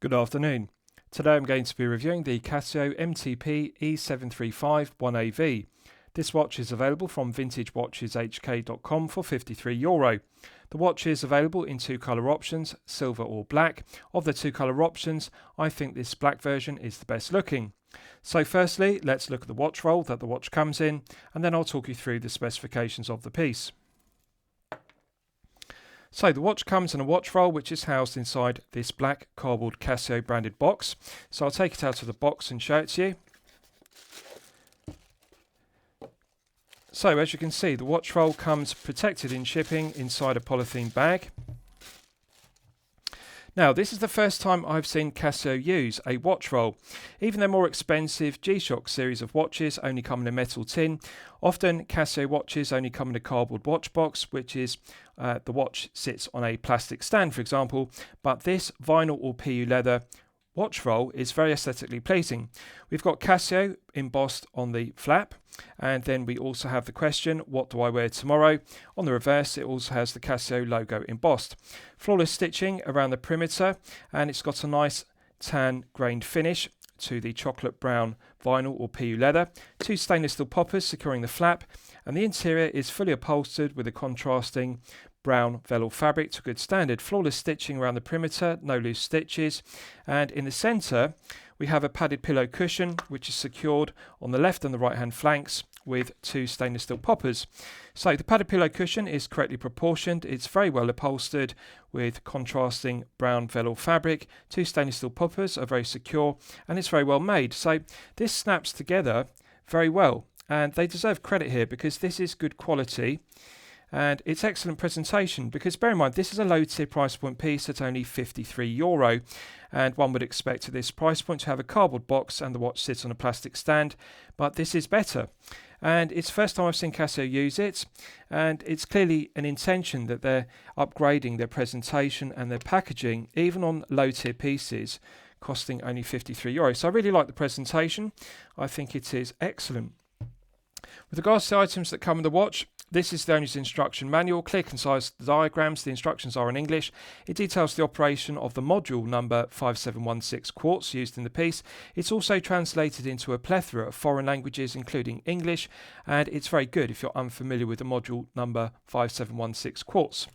Good afternoon. Today I'm going to be reviewing the Casio MTP-E735-1AV. This watch is available from vintagewatcheshk.com for €53. The watch is available in two colour options, silver or black. Of the two colour options, I think this black version is the best looking. So firstly, let's look at the watch roll that the watch comes in, and then I'll talk you through the specifications of the piece. So the watch comes in a watch roll which is housed inside this black cardboard Casio branded box. So I'll take it out of the box and show it to you. So as you can see, the watch roll comes protected in shipping inside a polythene bag. Now, this is the first time I've seen Casio use a watch roll. Even their more expensive G-Shock series of watches only come in a metal tin. Often Casio watches only come in a cardboard watch box, which is the watch sits on a plastic stand, for example, but this vinyl or PU leather watch roll is very aesthetically pleasing. We've got Casio embossed on the flap, and then we also have the question, what do I wear tomorrow? On the reverse, it also has the Casio logo embossed. Flawless stitching around the perimeter, and it's got a nice tan grained finish to the chocolate brown vinyl or PU leather. Two stainless steel poppers securing the flap, and the interior is fully upholstered with a contrasting brown velour fabric to good standard. Flawless stitching around the perimeter, no loose stitches, and in the centre we have a padded pillow cushion which is secured on the left and the right hand flanks with two stainless steel poppers. So the padded pillow cushion is correctly proportioned, it's very well upholstered with contrasting brown velour fabric. Two stainless steel poppers are very secure and it's very well made. So this snaps together very well, and they deserve credit here because this is good quality. And it's excellent presentation, because bear in mind this is a low tier price point piece at only €53, and one would expect at this price point to have a cardboard box and the watch sits on a plastic stand, but this is better. And it's the first time I've seen Casio use it, and it's clearly an intention that they're upgrading their presentation and their packaging even on low tier pieces costing only €53. So I really like the presentation. I think it is excellent. With regards to the items that come in the watch, this is the owner's instruction manual, clear concise diagrams. The instructions are in English. It details the operation of the module number 5716 quartz used in the piece. It's also translated into a plethora of foreign languages including English, and it's very good if you're unfamiliar with the module number 5716 quartz.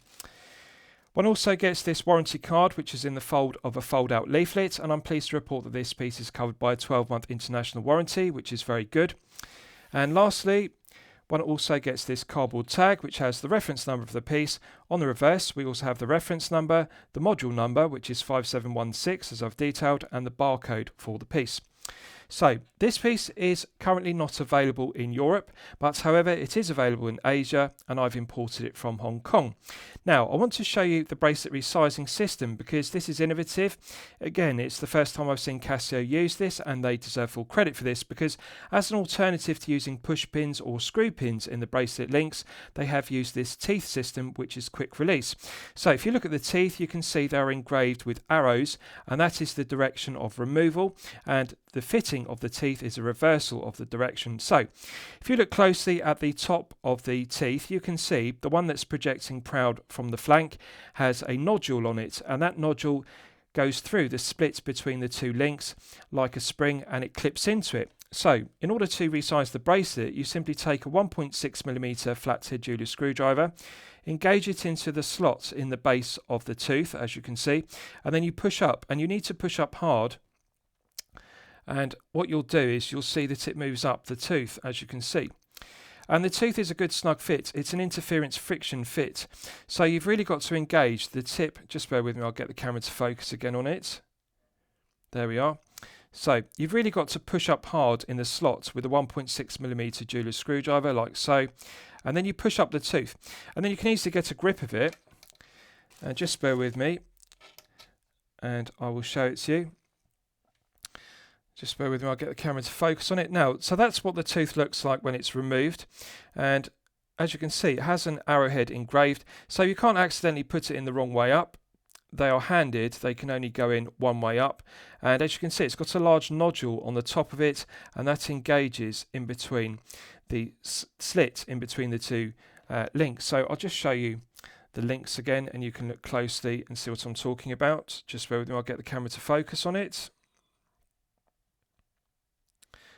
One also gets this warranty card which is in the fold of a fold-out leaflet, and I'm pleased to report that this piece is covered by a 12-month international warranty, which is very good. And lastly, one also gets this cardboard tag which has the reference number of the piece. On the reverse we also have the reference number, the module number which is 5716 as I've detailed, and the barcode for the piece. So this piece is currently not available in Europe, but however it is available in Asia, and I've imported it from Hong Kong. Now I want to show you the bracelet resizing system because this is innovative. Again, it's the first time I've seen Casio use this, and they deserve full credit for this because as an alternative to using push pins or screw pins in the bracelet links, they have used this teeth system which is quick release. So if you look at the teeth, you can see they're engraved with arrows, and that is the direction of removal, and the fitting of the teeth is a reversal of the direction. So if you look closely at the top of the teeth, you can see the one that's projecting proud from the flank has a nodule on it, and that nodule goes through the split between the two links like a spring, and it clips into it. So in order to resize the bracelet, you simply take a 1.6mm flathead jeweler's screwdriver, engage it into the slots in the base of the tooth as you can see, and then you push up, and you need to push up hard. And what you'll do is you'll see that it moves up the tooth as you can see. And the tooth is a good snug fit. It's an interference friction fit. So you've really got to engage the tip. Just bear with me, I'll get the camera to focus again on it. There we are. So you've really got to push up hard in the slots with a 1.6mm jeweler's screwdriver like so. And then you push up the tooth. And then you can easily get a grip of it. And just bear with me. And I will show it to you. Just bear with me, I'll get the camera to focus on it. Now, so that's what the tooth looks like when it's removed. And as you can see, it has an arrowhead engraved, so you can't accidentally put it in the wrong way up. They are handed, they can only go in one way up. And as you can see, it's got a large nodule on the top of it, and that engages in between the slit in between the two links. So I'll just show you the links again, and you can look closely and see what I'm talking about. Just bear with me, I'll get the camera to focus on it.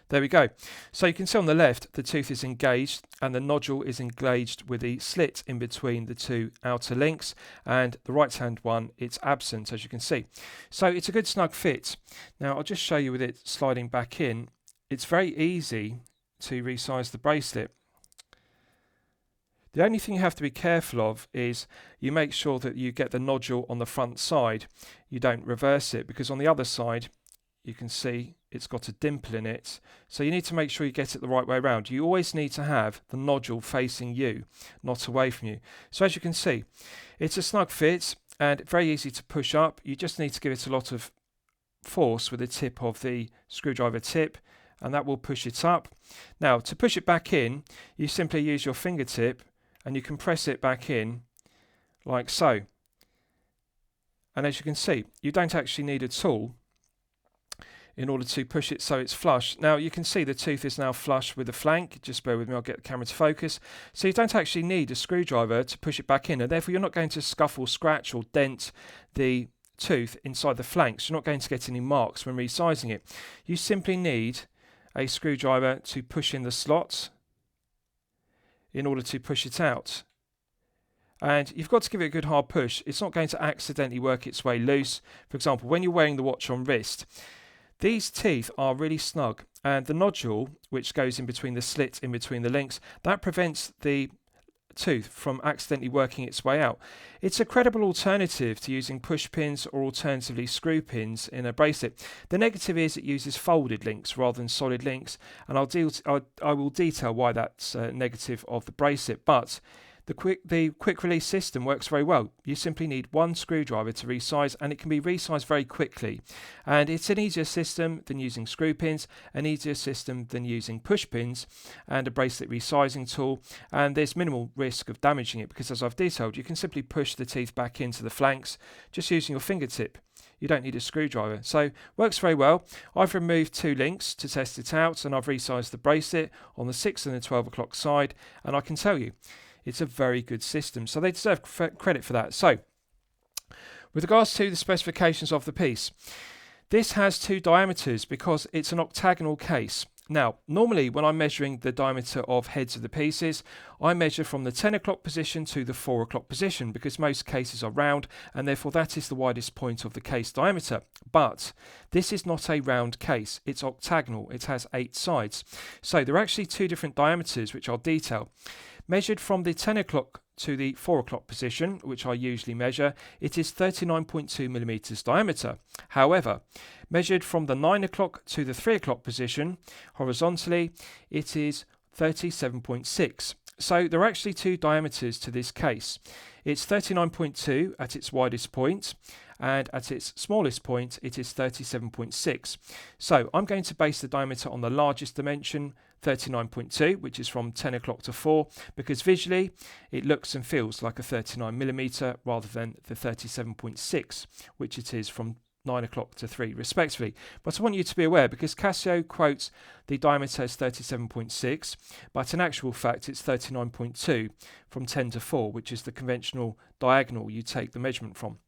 There we go. So you can see on the left the tooth is engaged and the nodule is engaged with the slit in between the two outer links, and the right hand one, it's absent, as you can see. So it's a good snug fit. Now I'll just show you with it sliding back in. It's very easy to resize the bracelet. The only thing you have to be careful of is you make sure that you get the nodule on the front side. You don't reverse it, because on the other side you can see it's got a dimple in it. So you need to make sure you get it the right way around. You always need to have the nodule facing you, not away from you. So as you can see, it's a snug fit and very easy to push up. You just need to give it a lot of force with the tip of the screwdriver tip, and that will push it up. Now to push it back in, you simply use your fingertip and you can press it back in like so. And as you can see, you don't actually need a tool in order to push it so it's flush. Now you can see the tooth is now flush with the flank. Just bear with me, I'll get the camera to focus. So you don't actually need a screwdriver to push it back in, and therefore you're not going to scuff or scratch or dent the tooth inside the flanks. You're not going to get any marks when resizing it. You simply need a screwdriver to push in the slots in order to push it out. And you've got to give it a good hard push. It's not going to accidentally work its way loose. For example, when you're wearing the watch on wrist, these teeth are really snug, and the nodule, which goes in between the slit in between the links, that prevents the tooth from accidentally working its way out. It's a credible alternative to using push pins or alternatively screw pins in a bracelet. The negative is it uses folded links rather than solid links, and I will detail why that's negative of the bracelet, but the quick release system works very well. You simply need one screwdriver to resize, and it can be resized very quickly. And it's an easier system than using screw pins, an easier system than using push pins and a bracelet resizing tool. And there's minimal risk of damaging it, because as I've detailed, you can simply push the teeth back into the flanks just using your fingertip. You don't need a screwdriver. So works very well. I've removed 2 links to test it out, and I've resized the bracelet on the 6 and the 12 o'clock side, and I can tell you, it's a very good system, so they deserve credit for that. So, with regards to the specifications of the piece, this has 2 diameters because it's an octagonal case. Now, normally when I'm measuring the diameter of heads of the pieces, I measure from the 10 o'clock position to the 4 o'clock position, because most cases are round, and therefore that is the widest point of the case diameter. But this is not a round case, it's octagonal, it has 8 sides. So there are actually 2 different diameters, which I'll detail. Measured from the 10 o'clock to the 4 o'clock position, which I usually measure, it is 39.2 millimeters diameter. However, measured from the 9 o'clock to the 3 o'clock position, horizontally, it is 37.6. So there are actually 2 diameters to this case. It's 39.2 at its widest point, and at its smallest point it is 37.6. So I'm going to base the diameter on the largest dimension, 39.2, which is from 10 o'clock to 4, because visually it looks and feels like a 39mm rather than the 37.6, which it is from 9 o'clock to 3 respectively. But I want you to be aware, because Casio quotes the diameter as 37.6, but in actual fact it's 39.2 from 10 to 4, which is the conventional diagonal you take the measurement from.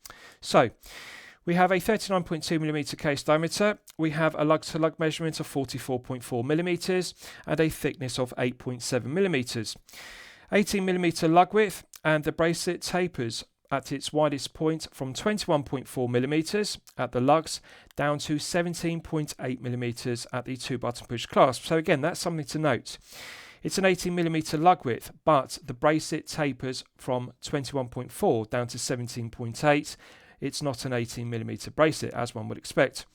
So we have a 39.2mm case diameter, we have a lug-to-lug measurement of 44.4mm and a thickness of 8.7mm. 18mm lug width, and the bracelet tapers at its widest point from 21.4mm at the lugs down to 17.8mm at the 2-button push clasp. So again, that's something to note. It's an 18mm lug width, but the bracelet tapers from 21.4 down to 17.8. It's not an 18mm bracelet, as one would expect.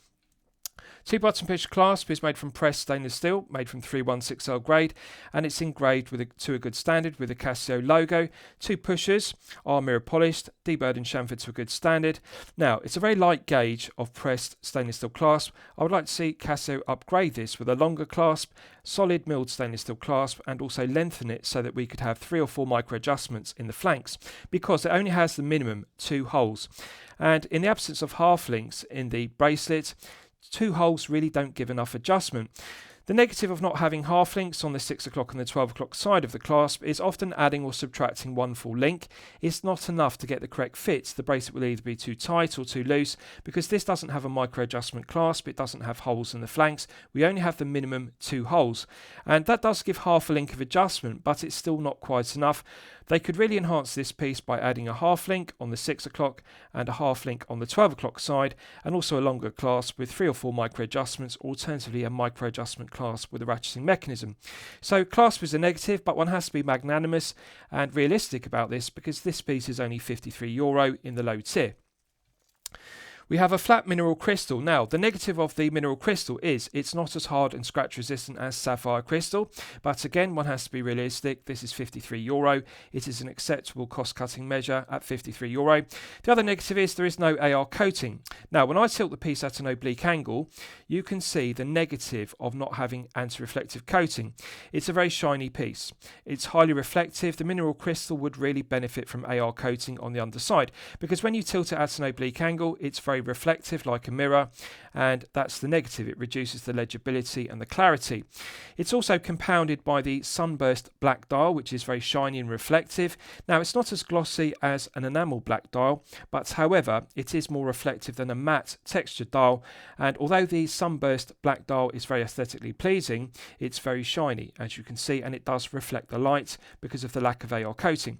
2-button push clasp is made from pressed stainless steel, made from 316L grade, and it's engraved to a good standard with the Casio logo. 2 pushers are mirror polished, deburred and chamfered to a good standard. Now, it's a very light gauge of pressed stainless steel clasp. I would like to see Casio upgrade this with a longer clasp, solid milled stainless steel clasp, and also lengthen it so that we could have 3 or 4 micro adjustments in the flanks, because it only has the minimum 2 holes. And in the absence of half links in the bracelet, 2 holes really don't give enough adjustment. The negative of not having half links on the 6 o'clock and the 12 o'clock side of the clasp is often adding or subtracting one full link. It's not enough to get the correct fit. The bracelet will either be too tight or too loose because this doesn't have a micro adjustment clasp, it doesn't have holes in the flanks, we only have the minimum 2 holes. And that does give half a link of adjustment, but it's still not quite enough. They could really enhance this piece by adding a half link on the 6 o'clock and a half link on the 12 o'clock side, and also a longer clasp with 3 or 4 micro adjustments, alternatively a micro adjustment clasp with a ratcheting mechanism. So clasp is a negative, but one has to be magnanimous and realistic about this because this piece is only €53 in the low tier. We have a flat mineral crystal. Now, the negative of the mineral crystal is it's not as hard and scratch resistant as sapphire crystal, but again, one has to be realistic. This is €53. It is an acceptable cost-cutting measure at €53. The other negative is there is no AR coating. Now, when I tilt the piece at an oblique angle, you can see the negative of not having anti-reflective coating. It's a very shiny piece. It's highly reflective. The mineral crystal would really benefit from AR coating on the underside because when you tilt it at an oblique angle, it's very reflective like a mirror, and that's the negative. It reduces the legibility and the clarity. It's also compounded by the sunburst black dial, which is very shiny and reflective. Now, it's not as glossy as an enamel black dial, but however, it is more reflective than a matte textured dial, and although the sunburst black dial is very aesthetically pleasing, it's very shiny, as you can see, and it does reflect the light because of the lack of AR coating.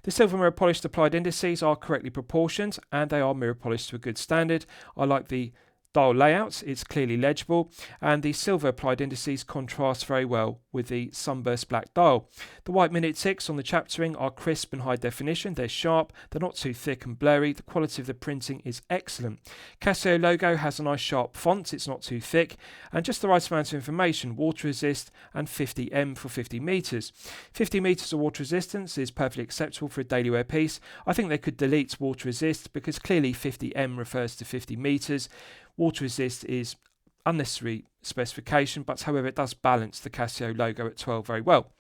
The silver mirror polished applied indices are correctly proportioned and they are mirror polished to a good standard. I like the dial layout, it's clearly legible, and the silver applied indices contrast very well with the sunburst black dial. The white minute ticks on the chapter ring are crisp and high definition, they're sharp, they're not too thick and blurry, the quality of the printing is excellent. Casio logo has a nice sharp font, it's not too thick, and just the right amount of information, water resist and 50M for 50 metres. 50 metres of water resistance is perfectly acceptable for a daily wear piece. I think they could delete water resist because clearly 50M refers to 50 metres. Water resist is unnecessary specification, but however it does balance the Casio logo at 12 very well.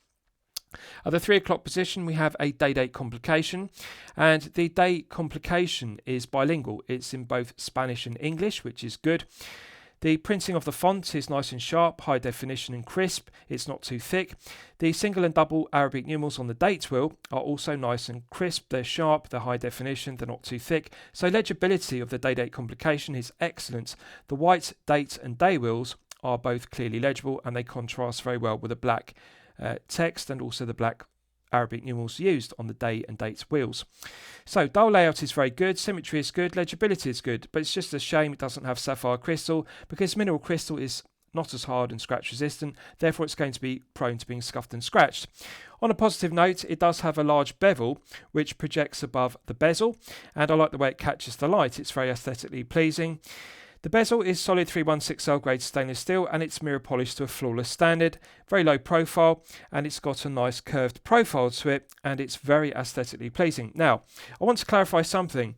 At the 3 o'clock position we have a day-date complication, and the day complication is bilingual. It's in both Spanish and English, which is good. The printing of the font is nice and sharp, high definition and crisp, it's not too thick. The single and double Arabic numerals on the date wheel are also nice and crisp, they're sharp, they're high definition, they're not too thick. So legibility of the day-date complication is excellent. The white date and day wheels are both clearly legible and they contrast very well with the black text and also the black Arabic numerals used on the day and date wheels. So dial layout is very good, symmetry is good, legibility is good, but it's just a shame it doesn't have sapphire crystal because mineral crystal is not as hard and scratch resistant, therefore it's going to be prone to being scuffed and scratched. On a positive note, it does have a large bevel which projects above the bezel, and I like the way it catches the light, it's very aesthetically pleasing. The bezel is solid 316L grade stainless steel and it's mirror polished to a flawless standard, very low profile, and it's got a nice curved profile to it and it's very aesthetically pleasing. Now, I want to clarify something.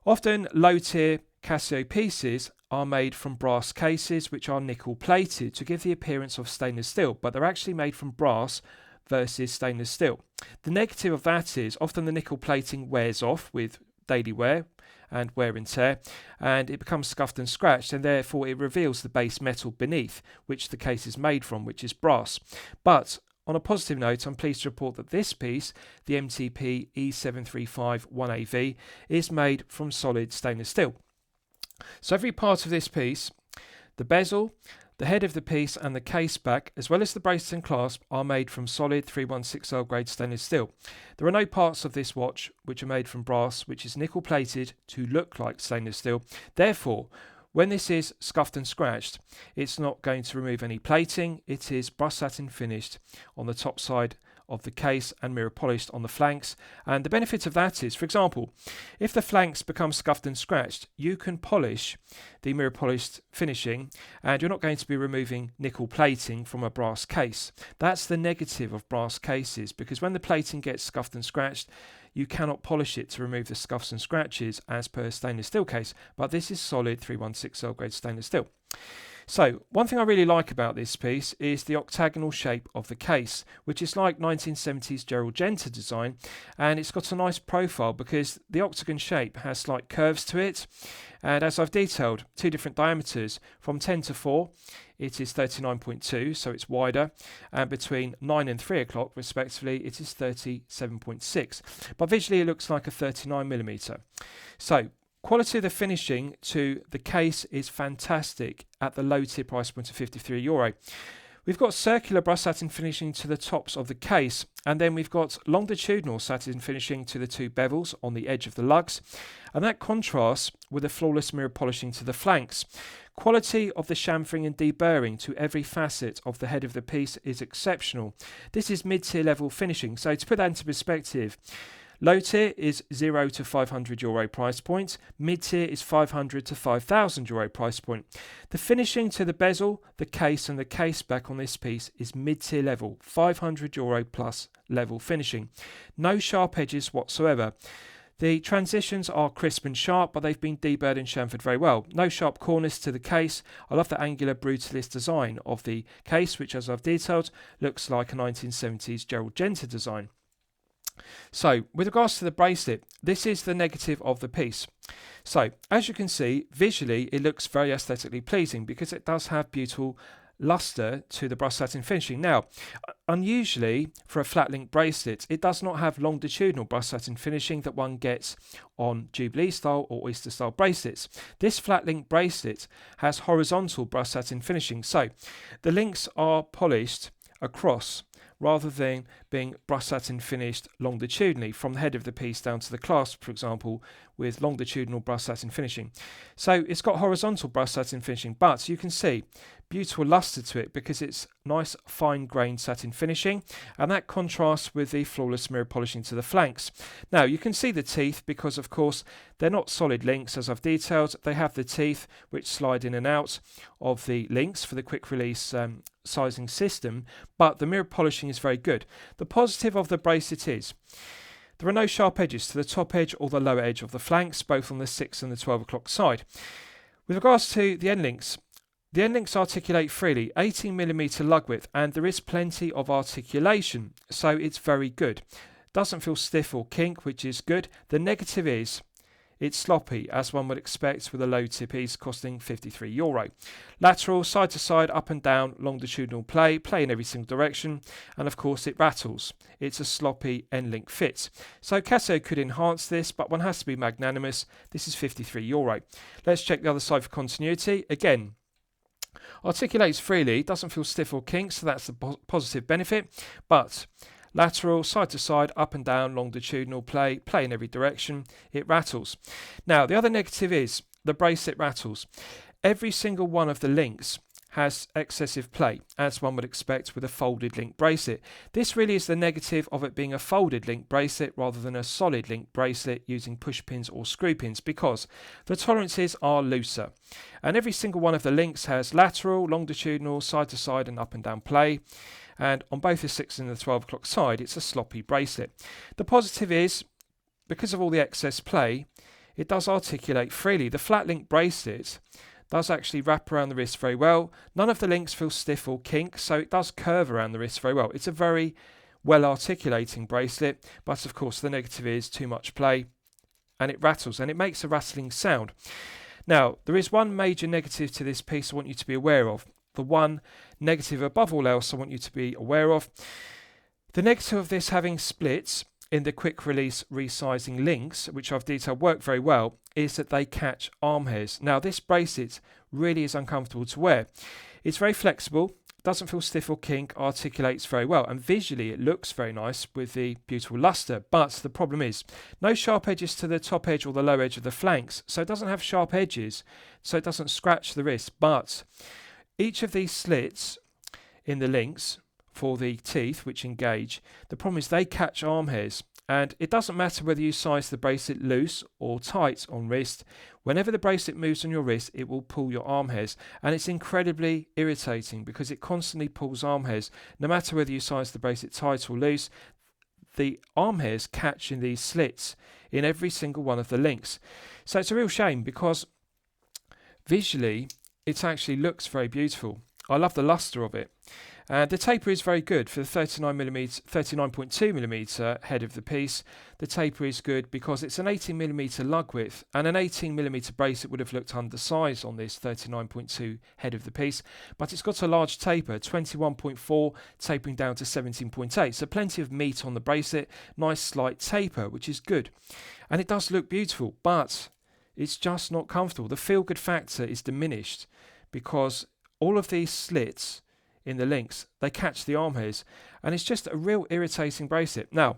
Often low tier Casio pieces are made from brass cases which are nickel plated to give the appearance of stainless steel, but they're actually made from brass versus stainless steel. The negative of that is often the nickel plating wears off with daily wear and wear and tear, and it becomes scuffed and scratched, and therefore it reveals the base metal beneath which the case is made from, which is brass. But on a positive note, I'm pleased to report that this piece, the MTP-E735-1AV, is made from solid stainless steel. So every part of this piece, the bezel, the head of the piece and the case back, as well as the bracelet and clasp, are made from solid 316L grade stainless steel. There are no parts of this watch which are made from brass, which is nickel plated to look like stainless steel. Therefore, when this is scuffed and scratched, it's not going to remove any plating. It is brushed satin finished on the top side of the case and mirror polished on the flanks, and the benefit of that is, for example, if the flanks become scuffed and scratched, you can polish the mirror polished finishing and you're not going to be removing nickel plating from a brass case. That's the negative of brass cases, because when the plating gets scuffed and scratched, you cannot polish it to remove the scuffs and scratches as per a stainless steel case, but this is solid 316L grade stainless steel. So one thing I really like about this piece is the octagonal shape of the case, which is like 1970s Gerald Genta design, and it's got a nice profile because the octagon shape has slight curves to it, and as I've detailed, two different diameters from 10 to 4 it is 39.2, so it's wider, and between 9 and 3 o'clock respectively it is 37.6, but visually it looks like a 39mm. So quality of the finishing to the case is fantastic at the low tier price point of €53. We've got circular brushed satin finishing to the tops of the case, and then we've got longitudinal satin finishing to the two bevels on the edge of the lugs, and that contrasts with the flawless mirror polishing to the flanks. Quality of the chamfering and deburring to every facet of the head of the piece is exceptional. This is mid-tier level finishing, so to put that into perspective, low tier is €0 to €500 price point. Mid tier is €500 to €5,000 price point. The finishing to the bezel, the case and the case back on this piece is mid tier level, €500 plus level finishing. No sharp edges whatsoever. The transitions are crisp and sharp, but they've been deburred and chamfered very well. No sharp corners to the case. I love the angular brutalist design of the case, which, as I've detailed, looks like a 1970s Gerald Genta design. So, with regards to the bracelet, this is the negative of the piece. So, as you can see, visually it looks very aesthetically pleasing because it does have beautiful luster to the brushed satin finishing. Now, unusually for a flat link bracelet, it does not have longitudinal brushed satin finishing that one gets on Jubilee style or Oyster style bracelets. This flat link bracelet has horizontal brushed satin finishing, so the links are polished across rather than being brushed satin finished longitudinally from the head of the piece down to the clasp, for example, with longitudinal brushed satin finishing. So it's got horizontal brushed satin finishing, but you can see beautiful luster to it because it's nice fine grained satin finishing, and that contrasts with the flawless mirror polishing to the flanks. Now you can see the teeth because of course they're not solid links as I've detailed. They have the teeth which slide in and out of the links for the quick release sizing system, but the mirror polishing is very good. The positive of the bracelet is there are no sharp edges to the top edge or the lower edge of the flanks, both on the 6 and the 12 o'clock side. With regards to the end links, the end links articulate freely, 18mm lug width, and there is plenty of articulation, so it's very good. Doesn't feel stiff or kink, which is good. The negative is it's sloppy, as one would expect with a low tier piece costing €53. Lateral, side to side, up and down, longitudinal play in every single direction, and of course it rattles. It's a sloppy end link fit. So Casio could enhance this, but one has to be magnanimous. This is €53. Let's check the other side for continuity. Again, articulates freely, doesn't feel stiff or kink, so that's the positive benefit, but lateral, side to side, up and down, longitudinal play in every direction, it rattles. Now, the other negative is the bracelet rattles. Every single one of the links has excessive play, as one would expect with a folded link bracelet. This really is the negative of it being a folded link bracelet rather than a solid link bracelet using push pins or screw pins, because the tolerances are looser. And every single one of the links has lateral, longitudinal, side to side and up and down play. And on both the 6 and the 12 o'clock side, it's a sloppy bracelet. The positive is, because of all the excess play, it does articulate freely. The flat link bracelet does actually wrap around the wrist very well. None of the links feel stiff or kink, so it does curve around the wrist very well. It's a very well articulating bracelet, but of course the negative is too much play and it rattles and it makes a rattling sound. Now, there is one major negative to this piece I want you to be aware of. The one negative above all else I want you to be aware of. The negative of this having splits in the quick release resizing links, which I've detailed work very well, is that they catch arm hairs. Now this bracelet really is uncomfortable to wear. It's very flexible, doesn't feel stiff or kink, articulates very well, and visually it looks very nice with the beautiful luster, but the problem is no sharp edges to the top edge or the low edge of the flanks, so it doesn't have sharp edges, so it doesn't scratch the wrist, but each of these slits in the links for the teeth which engage, the problem is they catch arm hairs, and it doesn't matter whether you size the bracelet loose or tight on wrist. Whenever the bracelet moves on your wrist, it will pull your arm hairs, and it's incredibly irritating because it constantly pulls arm hairs. No matter whether you size the bracelet tight or loose, the arm hairs catch in these slits in every single one of the links. So it's a real shame because visually it actually looks very beautiful. I love the luster of it. The taper is very good for the 39.2mm head of the piece. The taper is good because it's an 18mm lug width, and an 18mm bracelet would have looked undersized on this 39.2 head of the piece, but it's got a large taper, 21.4 tapering down to 17.8, so plenty of meat on the bracelet, nice slight taper, which is good. And it does look beautiful, but it's just not comfortable. The feel-good factor is diminished because all of these slits in the links, they catch the arm hairs, and it's just a real irritating bracelet. Now,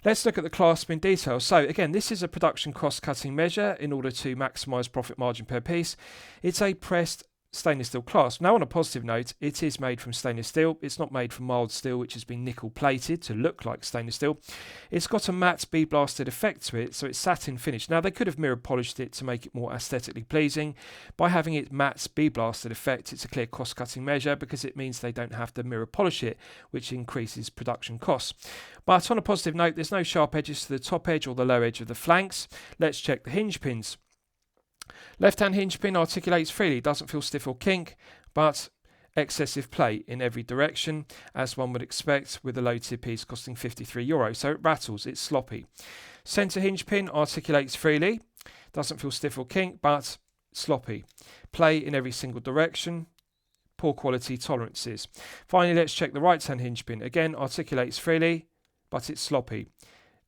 let's look at the clasp in detail. So again, this is a production cost-cutting measure in order to maximise profit margin per piece. It's a pressed stainless steel clasp. Now, on a positive note, it is made from stainless steel. It's not made from mild steel, which has been nickel plated to look like stainless steel. It's got a matte bead blasted effect to it, so it's satin finish. Now, they could have mirror polished it to make it more aesthetically pleasing. By having it matte bead blasted effect, it's a clear cost cutting measure because it means they don't have to mirror polish it, which increases production costs. But on a positive note, there's no sharp edges to the top edge or the low edge of the flanks. Let's check the hinge pins. Left-hand hinge pin articulates freely, doesn't feel stiff or kink, but excessive play in every direction, as one would expect with a low-tip piece costing €53. So it rattles, it's sloppy. Centre hinge pin articulates freely, doesn't feel stiff or kink, but sloppy. Play in every single direction, poor quality tolerances. Finally, let's check the right-hand hinge pin. Again, articulates freely, but it's sloppy.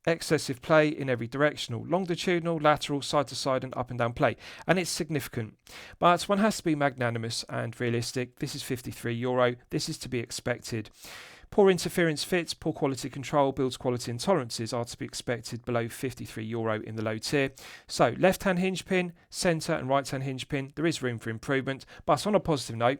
Excessive play in every directional, longitudinal, lateral, side to side and up and down play, and it's significant. But one has to be magnanimous and realistic. This is €53. This is to be expected. Poor interference fits, poor quality control, builds quality and tolerances are to be expected below €53 in the low tier. So left-hand hinge pin, centre and right-hand hinge pin, there is room for improvement, but on a positive note,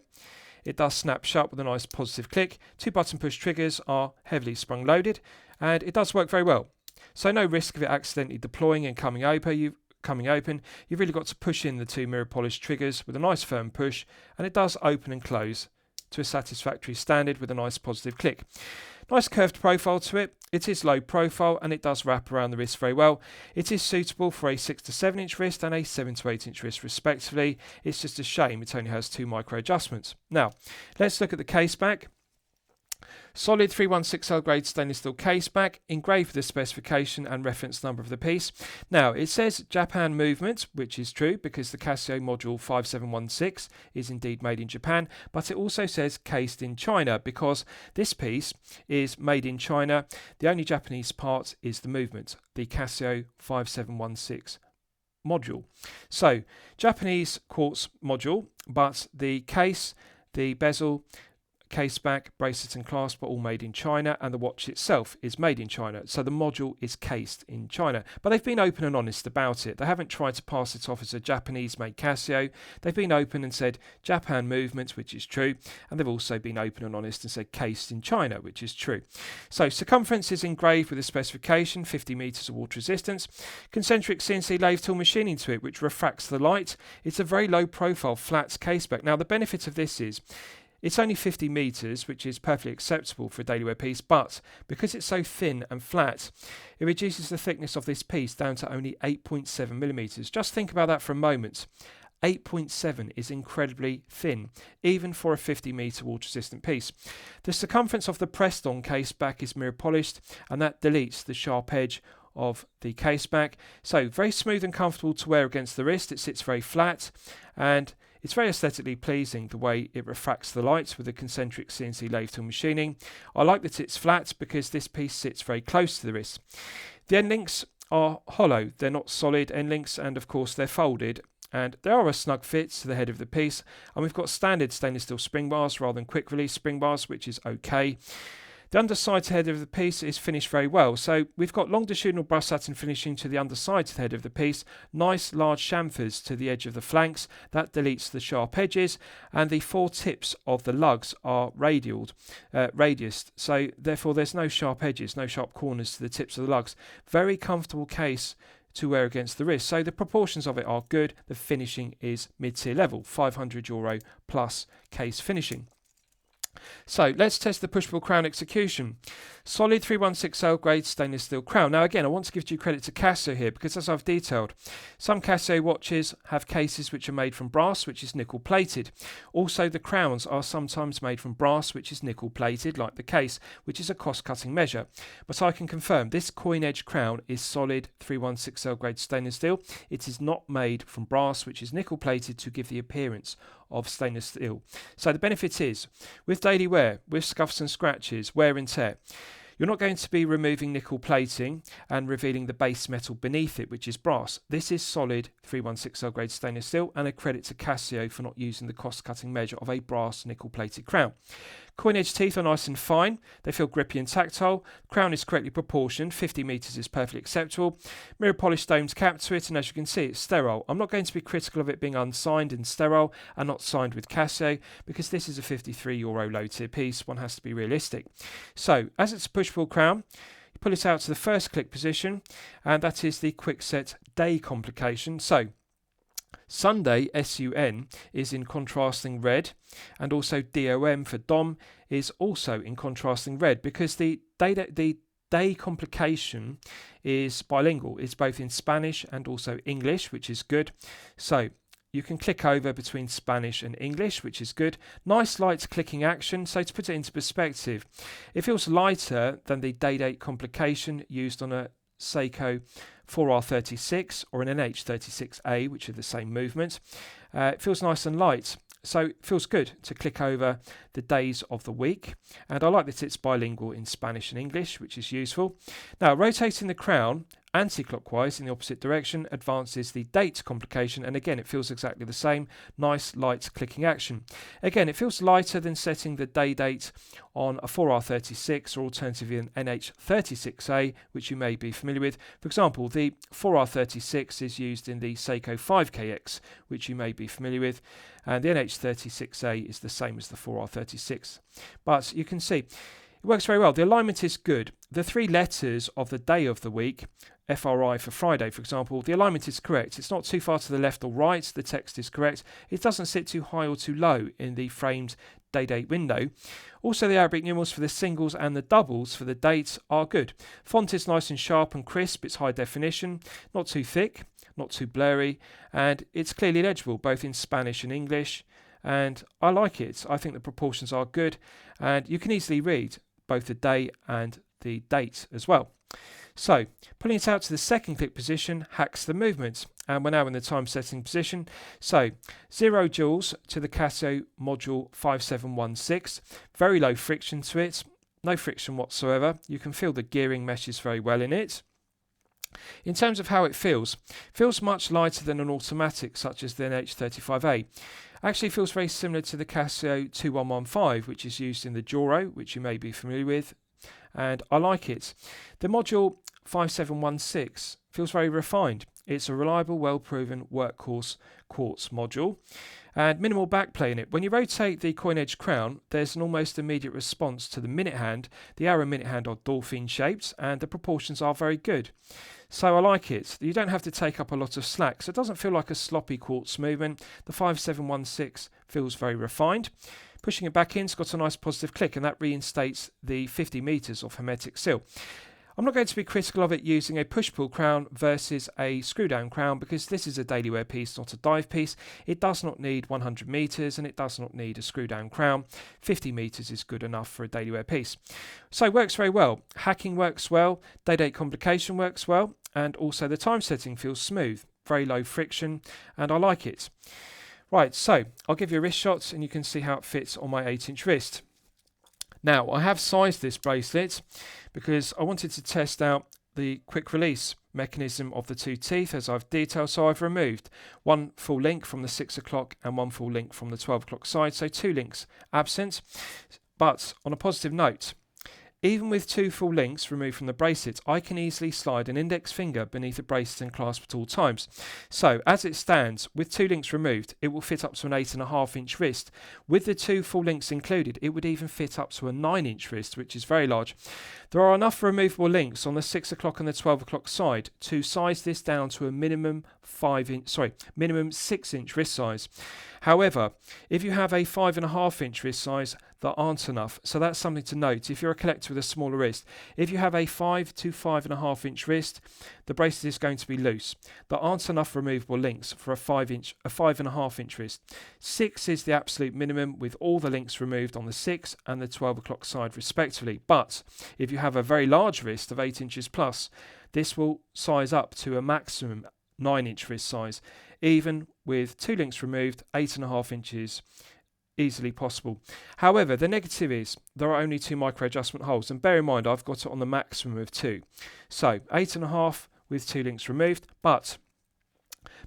it does snap shut with a nice positive click. 2 button push triggers are heavily sprung loaded, and it does work very well. So no risk of it accidentally deploying and coming open. You've really got to push in the 2 mirror polished triggers with a nice firm push, and it does open and close to a satisfactory standard with a nice positive click. Nice curved profile to it. It is low profile and it does wrap around the wrist very well. It is suitable for a 6 to 7 inch wrist and a 7 to 8 inch wrist respectively. It's just a shame it only has 2 micro adjustments. Now, let's look at the case back. Solid 316L grade stainless steel case back, engraved with the specification and reference number of the piece. Now, it says Japan movement, which is true because the Casio module 5716 is indeed made in Japan, but it also says cased in China because this piece is made in China. The only Japanese part is the movement, the Casio 5716 module. So, Japanese quartz module, but the case, the bezel, case back, bracelet and clasp are all made in China, and the watch itself is made in China, so the module is cased in China. But they've been open and honest about it. They haven't tried to pass it off as a Japanese made Casio. They've been open and said Japan movements, which is true, and they've also been open and honest and said cased in China, which is true. So circumference is engraved with a specification, 50 meters of water resistance, concentric CNC lathe tool machining to it, which refracts the light. It's a very low profile flat case back. Now the benefit of this is it's only 50 meters, which is perfectly acceptable for a daily wear piece, but because it's so thin and flat, it reduces the thickness of this piece down to only 8.7 millimeters. Just think about that for a moment. 8.7 is incredibly thin, even for a 50 meter water resistant piece. The circumference of the pressed on case back is mirror polished, and that deletes the sharp edge of the case back. So very smooth and comfortable to wear against the wrist. It sits very flat, and it's very aesthetically pleasing the way it refracts the lights with the concentric CNC lathe tool machining. I like that it's flat because this piece sits very close to the wrist. The end links are hollow, they're not solid end links, and of course they're folded, and there are a snug fit to the head of the piece, and we've got standard stainless steel spring bars rather than quick release spring bars, which is okay. The underside head of the piece is finished very well, so we've got longitudinal brush satin finishing to the underside head of the piece, nice large chamfers to the edge of the flanks, that deletes the sharp edges, and the 4 tips of the lugs are radiused, so therefore there's no sharp edges, no sharp corners to the tips of the lugs. Very comfortable case to wear against the wrist, so the proportions of it are good. The finishing is mid-tier level, €500 plus case finishing. So let's test the push-pull crown execution. Solid 316L grade stainless steel crown. Now again, I want to give due credit to Casio here because as I've detailed, some Casio watches have cases which are made from brass, which is nickel plated. Also the crowns are sometimes made from brass, which is nickel plated, like the case, which is a cost-cutting measure. But I can confirm this coin edge crown is solid 316L grade stainless steel. It is not made from brass, which is nickel plated to give the appearance of stainless steel. So the benefit is, with daily wear, with scuffs and scratches, wear and tear, you're not going to be removing nickel plating and revealing the base metal beneath it, which is brass. This is solid 316L grade stainless steel, and a credit to Casio for not using the cost-cutting measure of a brass nickel plated crown. Coin edge teeth are nice and fine. They feel grippy and tactile. Crown is correctly proportioned. 50 meters is perfectly acceptable. Mirror polished domed cap to it, and as you can see, it's sterile. I'm not going to be critical of it being unsigned and sterile and not signed with Casio because this is a €53 low tier piece. One has to be realistic. So, as it's a push-pull crown, you pull it out to the first click position, and that is the quick set day complication. So, Sunday, SUN, is in contrasting red, and also DOM for DOM is also in contrasting red because the day complication is bilingual. It's both in Spanish and also English, which is good. So you can click over between Spanish and English, which is good. Nice light clicking action. So to put it into perspective, it feels lighter than the day-date complication used on a Seiko 4R36 or an NH36A, which are the same movement. It feels nice and light, so it feels good to click over the days of the week, and I like that it's bilingual in Spanish and English, which is useful. Now, rotating the crown anti-clockwise in the opposite direction advances the date complication, and again it feels exactly the same. Nice light clicking action. Again, it feels lighter than setting the day date on a 4R36 or alternatively an NH36A, which you may be familiar with. For example, the 4R36 is used in the Seiko 5KX, which you may be familiar with, and the NH36A is the same as the 4R36. But you can see it works very well. The alignment is good. The three letters of the day of the week, FRI for Friday, for example, the alignment is correct. It's not too far to the left or right. The text is correct. It doesn't sit too high or too low in the framed day-date window. Also, the Arabic numerals for the singles and the doubles for the dates are good. Font is nice and sharp and crisp. It's high definition, not too thick, not too blurry, and it's clearly legible both in Spanish and English. And I like it. I think the proportions are good, and you can easily read both the day and the date as well. So, pulling it out to the second click position hacks the movement, and we're now in the time setting position. So, 0 joules to the Casio module 5716, very low friction to it, no friction whatsoever. You can feel the gearing meshes very well in it. In terms of how it feels much lighter than an automatic such as the NH35A. Actually feels very similar to the Casio 2115, which is used in the Joro, which you may be familiar with, and I like it. The module 5716 feels very refined. It's a reliable, well-proven workhorse quartz module, and minimal backplay in it. When you rotate the coin edge crown, there's an almost immediate response to the minute hand. The hour and minute hand are dolphin shaped, and the proportions are very good. So I like it. You don't have to take up a lot of slack, so it doesn't feel like a sloppy quartz movement. The 5716 feels very refined. Pushing it back in, it's got a nice positive click, and that reinstates the 50 meters of hermetic seal. I'm not going to be critical of it using a push-pull crown versus a screw-down crown because this is a daily wear piece, not a dive piece. It does not need 100 meters and it does not need a screw-down crown. 50 meters is good enough for a daily wear piece. So it works very well. Hacking works well, day-date complication works well, and also the time setting feels smooth, very low friction, and I like it. Right, so I'll give you a wrist shot and you can see how it fits on my 8-inch wrist. Now, I have sized this bracelet because I wanted to test out the quick release mechanism of the two teeth as I've detailed. So I've removed one full link from the 6 o'clock and one full link from the 12 o'clock side. So 2 links absent. But on a positive note, even with 2 full links removed from the bracelet, I can easily slide an index finger beneath the bracelet and clasp at all times. So, as it stands, with 2 links removed, it will fit up to an 8.5-inch wrist. With the 2 full links included, it would even fit up to a 9-inch wrist, which is very large. There are enough removable links on the 6 o'clock and the 12 o'clock side to size this down to a minimum 6-inch wrist size. However, if you have a 5.5-inch wrist size, that aren't enough. So that's something to note. If you're a collector with a smaller wrist, if you have a 5 to 5.5 inch wrist, the bracelet is going to be loose. There aren't enough removable links for a 5.5 inch wrist. 6 is the absolute minimum, with all the links removed on the 6 and the 12 o'clock side respectively. But if you have a very large wrist of 8 inches plus, this will size up to a maximum 9 inch wrist size. Even with 2 links removed, 8.5 inches easily possible. However, the negative is there are only 2 micro adjustment holes, and bear in mind I've got it on the maximum of 2. So 8.5 with 2 links removed. But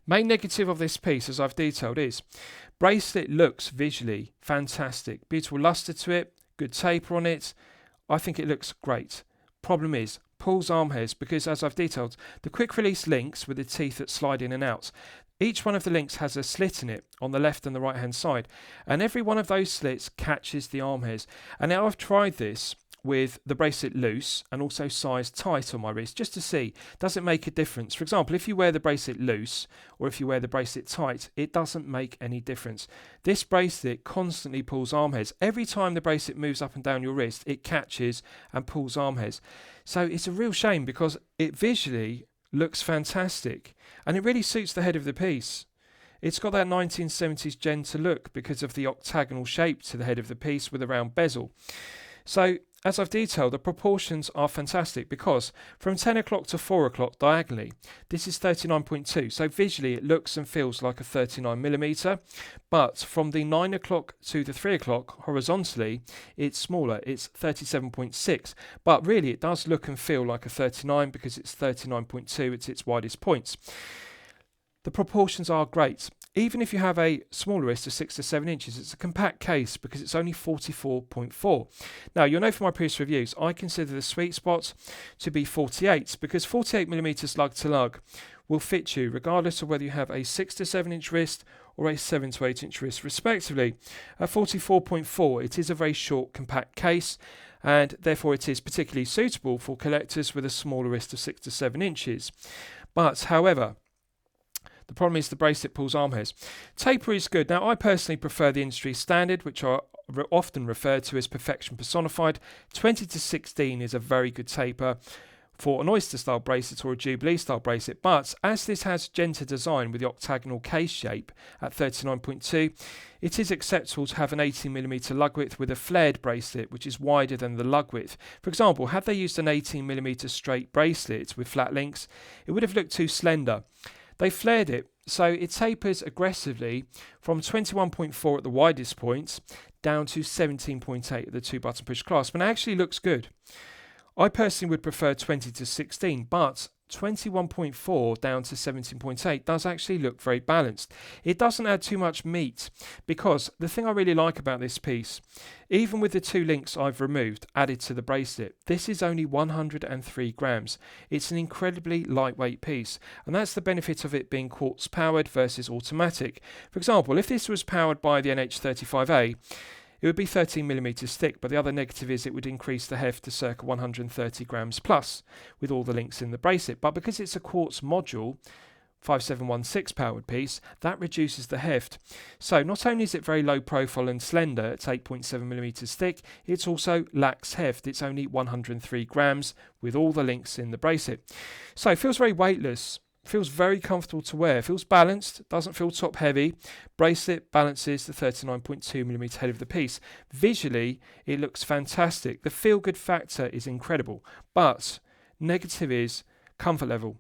main negative of this piece, as I've detailed, is bracelet looks visually fantastic. Beautiful luster to it, good taper on it. I think it looks great. Problem is, pulls arm hairs, because as I've detailed, the quick release links with the teeth that slide in and out. Each one of the links has a slit in it on the left and the right hand side, and every one of those slits catches the arm hairs. And now I've tried this with the bracelet loose and also sized tight on my wrist, just to see, does it make a difference? For example, if you wear the bracelet loose or if you wear the bracelet tight, it doesn't make any difference. This bracelet constantly pulls arm hairs. Every time the bracelet moves up and down your wrist, it catches and pulls arm hairs. So it's a real shame, because it visually looks fantastic and it really suits the head of the piece. It's got that 1970s gentle look because of the octagonal shape to the head of the piece with a round bezel. So, as I've detailed, the proportions are fantastic, because from 10 o'clock to 4 o'clock diagonally, this is 39.2. So visually it looks and feels like a 39mm, but from the 9 o'clock to the 3 o'clock horizontally, it's smaller, it's 37.6. But really it does look and feel like a 39 because it's 39.2, it's its widest points. The proportions are great. Even if you have a smaller wrist of 6 to 7 inches, it's a compact case because it's only 44.4. Now, you'll know from my previous reviews, I consider the sweet spot to be 48, because 48mm lug to lug will fit you regardless of whether you have a 6 to 7 inch wrist or a 7 to 8 inch wrist respectively. At 44.4, it is a very short compact case, and therefore it is particularly suitable for collectors with a smaller wrist of 6 to 7 inches. But, however, the problem is the bracelet pulls arm hairs. Taper is good. Now, I personally prefer the industry standard, which are often referred to as perfection personified. 20 to 16 is a very good taper for an oyster style bracelet or a jubilee style bracelet, but as this has gentler design with the octagonal case shape at 39.2, it is acceptable to have an 18mm lug width with a flared bracelet which is wider than the lug width. For example, had they used an 18mm straight bracelet with flat links, it would have looked too slender. They flared it, so it tapers aggressively from 21.4 at the widest point down to 17.8 at the 2-button push clasp, and it actually looks good. I personally would prefer 20 to 16, but 21.4 down to 17.8 does actually look very balanced. It doesn't add too much meat, because the thing I really like about this piece, even with the 2 links I've removed added to the bracelet, this is only 103 grams. It's an incredibly lightweight piece, and that's the benefit of it being quartz powered versus automatic. For example, if this was powered by the NH35A, it would be 13mm thick, but the other negative is it would increase the heft to circa 130 grams plus with all the links in the bracelet. But because it's a quartz module, 5716 powered piece, that reduces the heft. So not only is it very low profile and slender at 8.7mm thick, it also lacks heft. It's only 103 grams with all the links in the bracelet. So it feels very weightless. Feels very comfortable to wear, feels balanced, doesn't feel top heavy. Bracelet balances the 39.2mm head of the piece. Visually, it looks fantastic. The feel good factor is incredible, but negative is comfort level.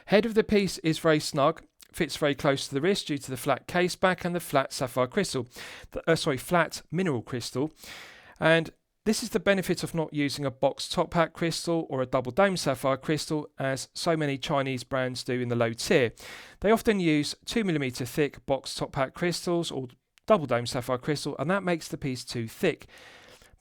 Head of the piece is very snug, fits very close to the wrist due to the flat case back and the flat sapphire crystal, flat mineral crystal. And this is the benefit of not using a box top hat crystal or a double dome sapphire crystal, as so many Chinese brands do in the low tier. They often use 2mm thick box top hat crystals or double dome sapphire crystal, and that makes the piece too thick.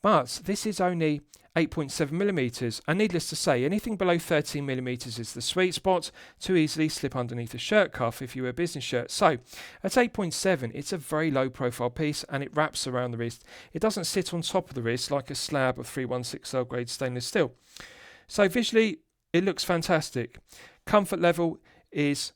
But this is only 8.7mm, and needless to say, anything below 13mm is the sweet spot to easily slip underneath a shirt cuff if you wear a business shirt. So at 8.7, it's a very low profile piece, and it wraps around the wrist. It doesn't sit on top of the wrist like a slab of 316L grade stainless steel. So visually, it looks fantastic. Comfort level is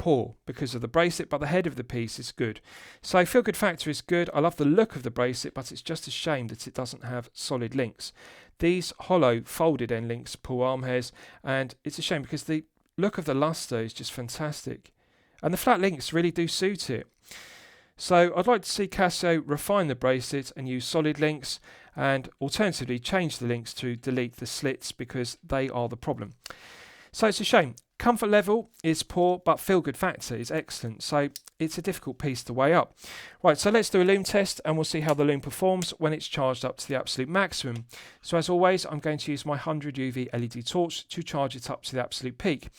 poor because of the bracelet, but the head of the piece is good. So feel good factor is good. I love the look of the bracelet, but it's just a shame that it doesn't have solid links. These hollow folded end links pull arm hairs, and it's a shame because the look of the luster is just fantastic. And the flat links really do suit it. So I'd like to see Casio refine the bracelet and use solid links, and alternatively change the links to delete the slits because they are the problem. So it's a shame. Comfort level is poor, but feel good factor is excellent. So it's a difficult piece to weigh up. Right, so let's do a Lume test and we'll see how the Lume performs when it's charged up to the absolute maximum. So as always, I'm going to use my 100 UV LED torch to charge it up to the absolute peak.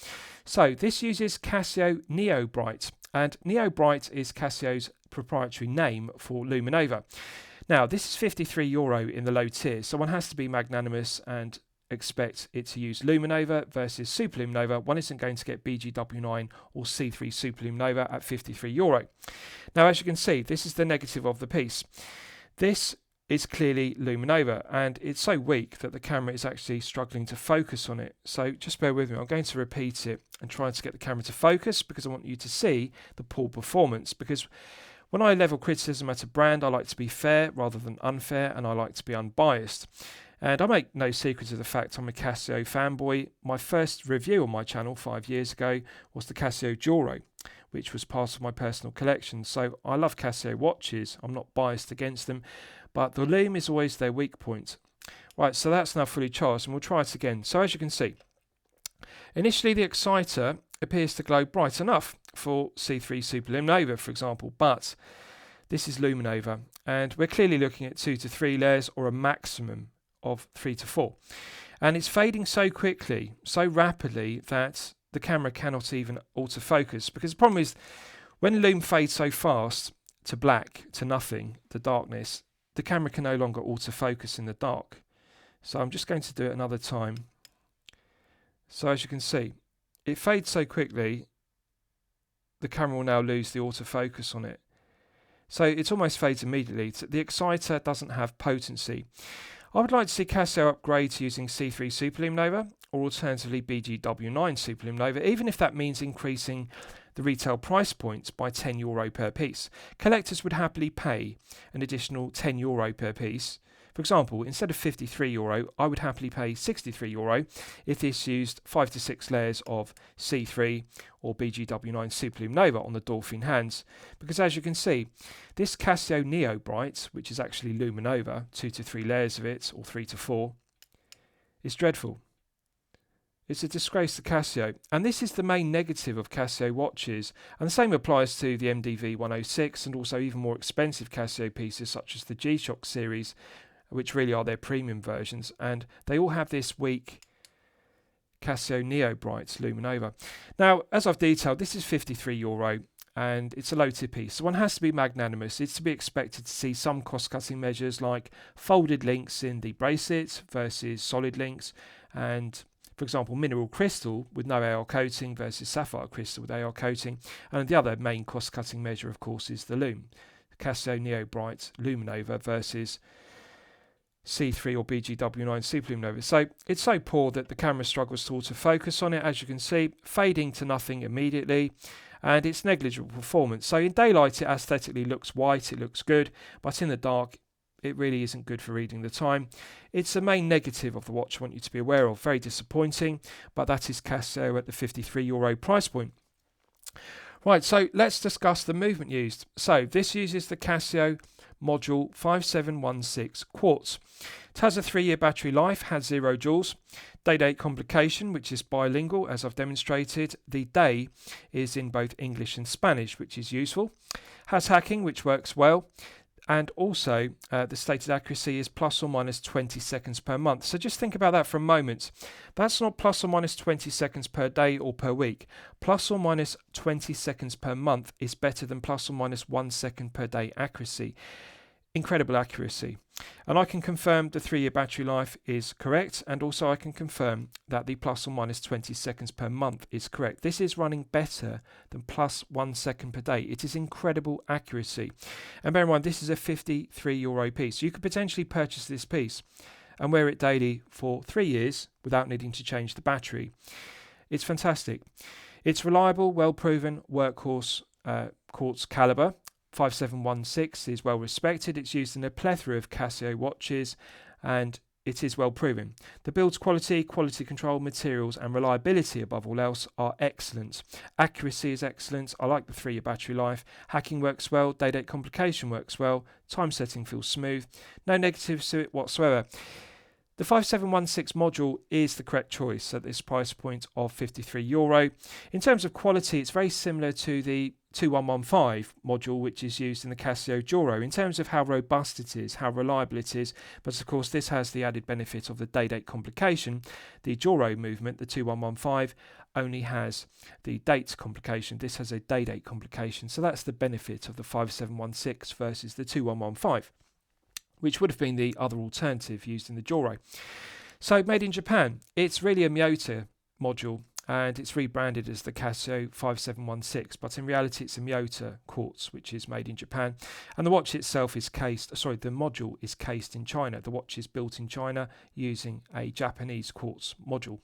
So this uses Casio Neo Bright, and Neo Bright is Casio's proprietary name for Luminova. Now, this is €53 in the low tier, so one has to be magnanimous and expect it to use Luminova versus Super Luminova. One isn't going to get BGW9 or C3 Super Luminova at €53. Now, as you can see, this is the negative of the piece. This is clearly Luminova, and it's so weak that the camera is actually struggling to focus on it. So just bear with me. I'm going to repeat it and try to get the camera to focus because I want you to see the poor performance. Because when I level criticism at a brand, I like to be fair rather than unfair, and I like to be unbiased. And I make no secret of the fact I'm a Casio fanboy. My first review on my channel 5 years ago was the Casio Joro, which was part of my personal collection. So I love Casio watches. I'm not biased against them, but the Lume is always their weak point. Right, so that's now fully charged, and we'll try it again. So as you can see, initially the exciter appears to glow bright enough for C3 Super Luminova, for example, but this is Luminova, and we're clearly looking at 2 to 3 layers or a maximum of 3 to 4. And it's fading so quickly, so rapidly, that the camera cannot even autofocus, because the problem is when Lume fades so fast to black, to nothing, the darkness, the camera can no longer autofocus in the dark. So I'm just going to do it another time. So as you can see, it fades so quickly, the camera will now lose the autofocus on it. So it almost fades immediately. The exciter doesn't have potency. I would like to see Casio upgrade to using C3 Super Luminova, or alternatively BGW9 Super Luminova, even if that means increasing the retail price points by €10 per piece. Collectors would happily pay an additional €10 per piece. For example, instead of €53, I would happily pay €63 if this used 5 to 6 layers of C3 or BGW9 Super Luminova on the Dolphin hands. Because as you can see, this Casio Neo Bright, which is actually Luminova, 2 to 3 layers of it, or 3 to 4, is dreadful. It's a disgrace to Casio, and this is the main negative of Casio watches, and the same applies to the MDV-106 and also even more expensive Casio pieces such as the G-Shock series, which really are their premium versions, and they all have this weak Casio Neo Bright Luminova. Now, as I've detailed, this is €53 and it's a low tier piece, so one has to be magnanimous. It's to be expected to see some cost-cutting measures like folded links in the bracelet versus solid links, and for example, mineral crystal with no AR coating versus sapphire crystal with AR coating. And the other main cost-cutting measure, of course, is the Lume. Casio Neo Bright Luminova versus C3 or BGW9 Super Luminova. So it's so poor that the camera struggles to autofocus on it, as you can see, fading to nothing immediately, and it's negligible performance. So in daylight it aesthetically looks white, it looks good, but in the dark it really isn't good for reading the time. It's the main negative of the watch I want you to be aware of. Very disappointing, but that is Casio at the €53 price point. Right, so let's discuss the movement used. So this uses the Casio Module 5716 Quartz. It has a 3-year battery life, has 0 joules. Day-date complication, which is bilingual, as I've demonstrated. The day is in both English and Spanish, which is useful. Has hacking, which works well. And also, the stated accuracy is plus or minus 20 seconds per month. So just think about that for a moment. That's not plus or minus 20 seconds per day or per week. Plus or minus 20 seconds per month is better than plus or minus 1 second per day accuracy. Incredible accuracy. And I can confirm the 3-year battery life is correct, and also I can confirm that the plus or minus 20 seconds per month is correct. This is running better than plus 1 second per day. It is incredible accuracy. And bear in mind, this is a €53 piece. You could potentially purchase this piece and wear it daily for 3 years without needing to change the battery. It's fantastic. It's reliable, well proven workhorse quartz caliber. 5716 is well respected. It's used in a plethora of Casio watches and it is well proven. The build's quality, quality control, materials and reliability above all else are excellent. Accuracy is excellent. I like the 3-year battery life. Hacking works well. Day-date complication works well. Time setting feels smooth. No negatives to it whatsoever. The 5716 module is the correct choice at this price point of €53. In terms of quality, it's very similar to the 2115 module, which is used in the Casio Joro, in terms of how robust it is, how reliable it is. But of course, this has the added benefit of the day-date complication. The Joro movement, the 2115, only has the date complication. This has a day-date complication. So that's the benefit of the 5716 versus the 2115. Which would have been the other alternative used in the Joro. So made in Japan, it's really a Miyota module and it's rebranded as the Casio 5716, but in reality it's a Miyota quartz which is made in Japan, and the watch itself is the module is cased in China. The watch is built in China using a Japanese quartz module.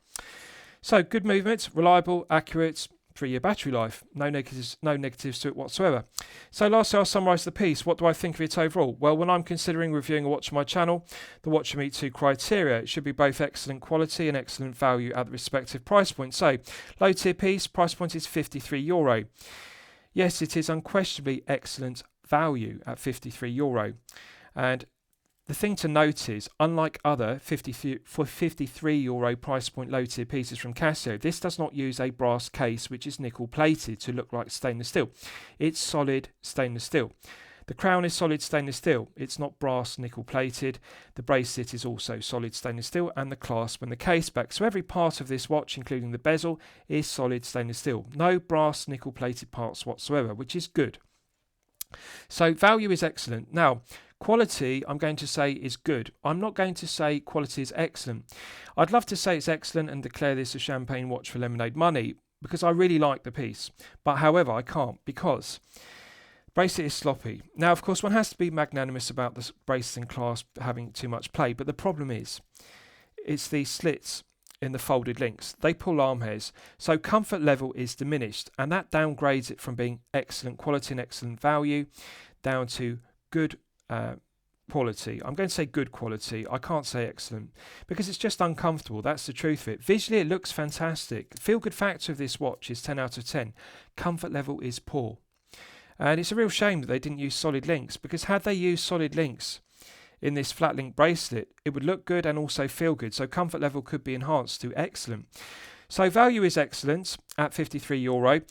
So good movement, reliable, accurate, 3-year battery life, no negatives to it whatsoever. So lastly, I'll summarise the piece. What do I think of it overall? Well, when I'm considering reviewing a watch on my channel, the watch should meet 2 criteria. It should be both excellent quality and excellent value at the respective price point. So, low tier piece, price point is €53. Yes, it is unquestionably excellent value at €53. And the thing to note is, unlike other €53 price point low tier pieces from Casio, this does not use a brass case which is nickel plated to look like stainless steel. It's solid stainless steel. The crown is solid stainless steel. It's not brass nickel plated. The bracelet is also solid stainless steel, and the clasp and the case back. So every part of this watch, including the bezel, is solid stainless steel. No brass nickel plated parts whatsoever, which is good. So value is excellent. Now, quality, I'm going to say, is good. I'm not going to say quality is excellent. I'd love to say it's excellent and declare this a champagne watch for lemonade money because I really like the piece. But however, I can't because bracelet is sloppy. Now, of course, one has to be magnanimous about the bracelet and clasp having too much play. But the problem is, it's the slits in the folded links. They pull arm hairs. So comfort level is diminished. And that downgrades it from being excellent quality and excellent value down to good quality. I'm going to say good quality. I can't say excellent because it's just uncomfortable. That's the truth of it. Visually, it looks fantastic. Feel good factor of this watch is 10 out of 10. Comfort level is poor. And it's a real shame that they didn't use solid links, because had they used solid links in this flat link bracelet, it would look good and also feel good. So comfort level could be enhanced to excellent. So value is excellent at €53.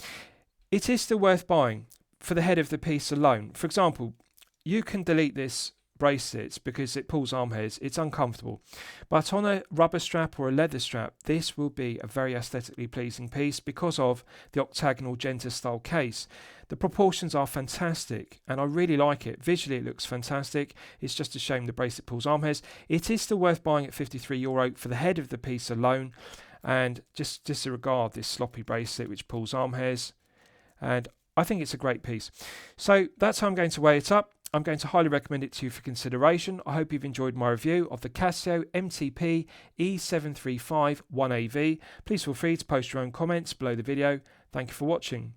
It is still worth buying for the head of the piece alone. For example, you can delete this bracelet because it pulls arm hairs. It's uncomfortable. But on a rubber strap or a leather strap, this will be a very aesthetically pleasing piece because of the octagonal Genta style case. The proportions are fantastic and I really like it. Visually it looks fantastic. It's just a shame the bracelet pulls arm hairs. It is still worth buying at €53 for the head of the piece alone, and just disregard this sloppy bracelet which pulls arm hairs. And I think it's a great piece. So that's how I'm going to weigh it up. I'm going to highly recommend it to you for consideration. I hope you've enjoyed my review of the Casio MTP-E735-1AV. Please feel free to post your own comments below the video. Thank you for watching.